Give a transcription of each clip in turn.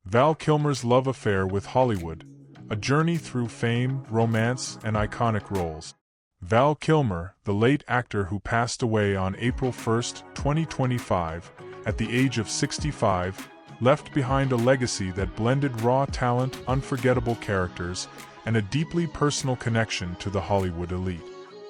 Val Kilmer's love affair with Hollywood, a journey through fame, romance, and iconic roles. Val Kilmer, the late actor who passed away on April 1, 2025, at the age of 65, left behind a legacy that blended raw talent, unforgettable characters, and a deeply personal connection to the Hollywood elite.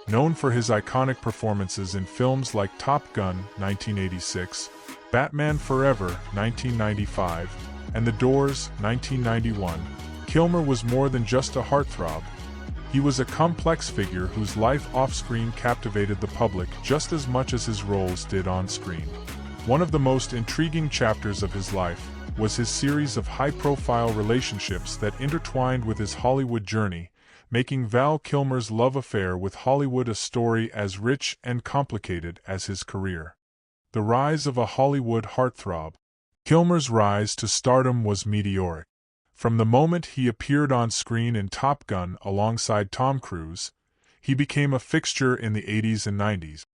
Known for his iconic performances in films like Top Gun, 1986, Batman Forever, 1995, and The Doors, 1991, Kilmer was more than just a heartthrob. He was a complex figure whose life off-screen captivated the public just as much as his roles did on-screen. One of the most intriguing chapters of his life was his series of high-profile relationships that intertwined with his Hollywood journey, making Val Kilmer's love affair with Hollywood a story as rich and complicated as his career. The rise of a Hollywood heartthrob. Kilmer's rise to stardom was meteoric. From the moment he appeared on screen in Top Gun alongside Tom Cruise, he became a fixture in the 80s and 90s.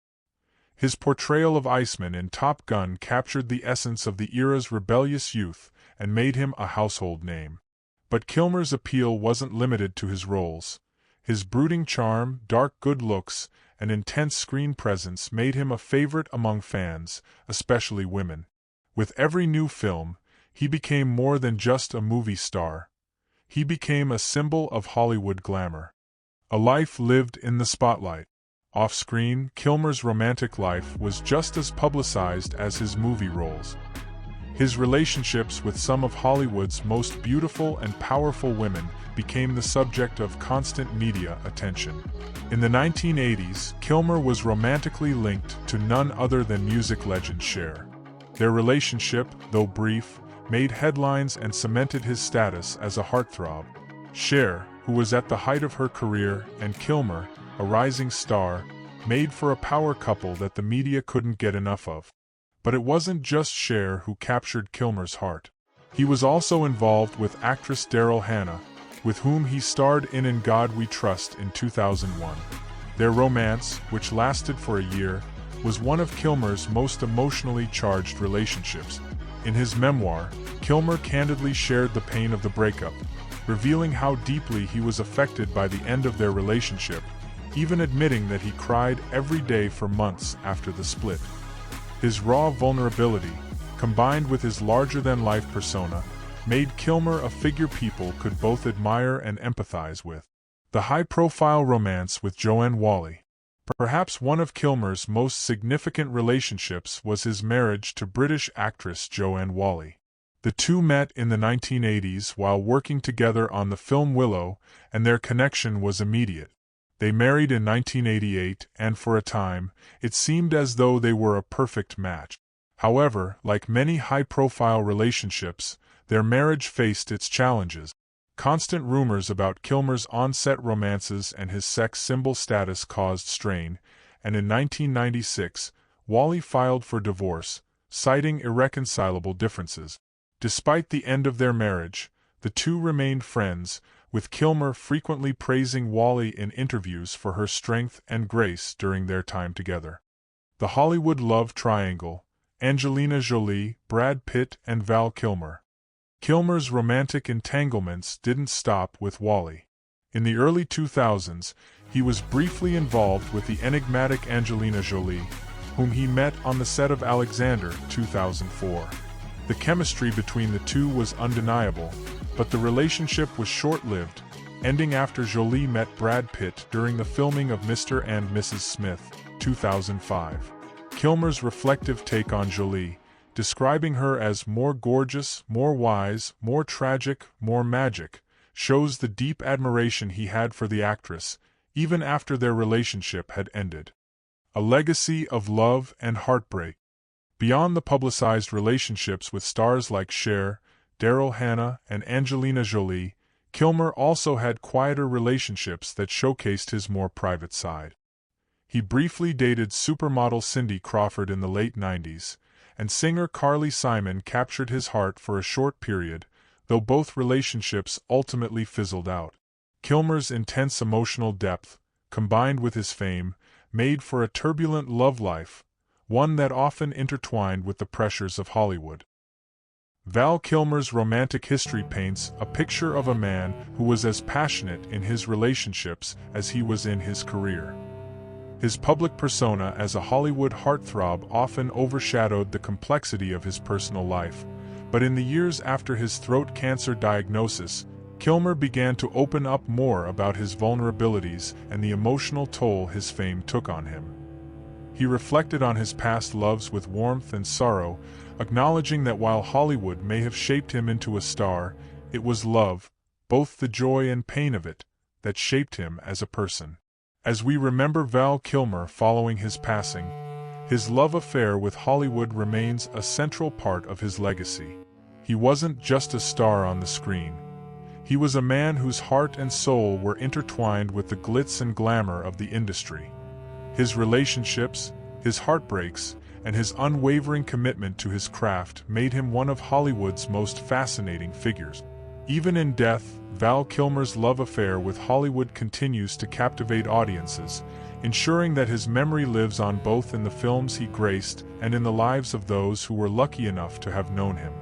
His portrayal of Iceman in Top Gun captured the essence of the era's rebellious youth and made him a household name. But Kilmer's appeal wasn't limited to his roles. His brooding charm, dark good looks, and intense screen presence made him a favorite among fans, especially women. With every new film, he became more than just a movie star. He became a symbol of Hollywood glamour. A life lived in the spotlight. Off-screen, Kilmer's romantic life was just as publicized as his movie roles. His relationships with some of Hollywood's most beautiful and powerful women became the subject of constant media attention. In the 1980s, Kilmer was romantically linked to none other than music legend Cher. Their relationship, though brief, made headlines and cemented his status as a heartthrob. Cher, who was at the height of her career, and Kilmer, a rising star, made for a power couple that the media couldn't get enough of. But it wasn't just Cher who captured Kilmer's heart. He was also involved with actress Daryl Hannah, with whom he starred in God We Trust in 2001. Their romance, which lasted for a year, was one of Kilmer's most emotionally charged relationships. In his memoir, Kilmer candidly shared the pain of the breakup, revealing how deeply he was affected by the end of their relationship, even admitting that he cried every day for months after the split. His raw vulnerability, combined with his larger-than-life persona, made Kilmer a figure people could both admire and empathize with. The high-profile romance with Joanne Whalley. Perhaps one of Kilmer's most significant relationships was his marriage to British actress Joanne Whalley. The two met in the 1980s while working together on the film Willow, and their connection was immediate. They married in 1988, and for a time, it seemed as though they were a perfect match. However, like many high-profile relationships, their marriage faced its challenges. Constant rumors about Kilmer's on-set romances and his sex symbol status caused strain, and in 1996, Whalley filed for divorce, citing irreconcilable differences. Despite the end of their marriage, the two remained friends, with Kilmer frequently praising Whalley in interviews for her strength and grace during their time together. The Hollywood love triangle: Angelina Jolie, Brad Pitt, and Val Kilmer. Kilmer's romantic entanglements didn't stop with Whalley. In the early 2000s, he was briefly involved with the enigmatic Angelina Jolie, whom he met on the set of Alexander, 2004. The chemistry between the two was undeniable, but the relationship was short-lived, ending after Jolie met Brad Pitt during the filming of Mr. and Mrs. Smith, 2005. Kilmer's reflective take on Jolie, describing her as more gorgeous, more wise, more tragic, more magic, shows the deep admiration he had for the actress, even after their relationship had ended. A legacy of love and heartbreak. Beyond the publicized relationships with stars like Cher, Daryl Hannah, and Angelina Jolie, Kilmer also had quieter relationships that showcased his more private side. He briefly dated supermodel Cindy Crawford in the late 90s, and singer Carly Simon captured his heart for a short period, though both relationships ultimately fizzled out. Kilmer's intense emotional depth, combined with his fame, made for a turbulent love life, one that often intertwined with the pressures of Hollywood. Val Kilmer's romantic history paints a picture of a man who was as passionate in his relationships as he was in his career. His public persona as a Hollywood heartthrob often overshadowed the complexity of his personal life, but in the years after his throat cancer diagnosis, Kilmer began to open up more about his vulnerabilities and the emotional toll his fame took on him. He reflected on his past loves with warmth and sorrow, acknowledging that while Hollywood may have shaped him into a star, it was love, both the joy and pain of it, that shaped him as a person. As we remember Val Kilmer following his passing, his love affair with Hollywood remains a central part of his legacy. He wasn't just a star on the screen. He was a man whose heart and soul were intertwined with the glitz and glamour of the industry. His relationships, his heartbreaks, and his unwavering commitment to his craft made him one of Hollywood's most fascinating figures. Even in death, Val Kilmer's love affair with Hollywood continues to captivate audiences, ensuring that his memory lives on both in the films he graced and in the lives of those who were lucky enough to have known him.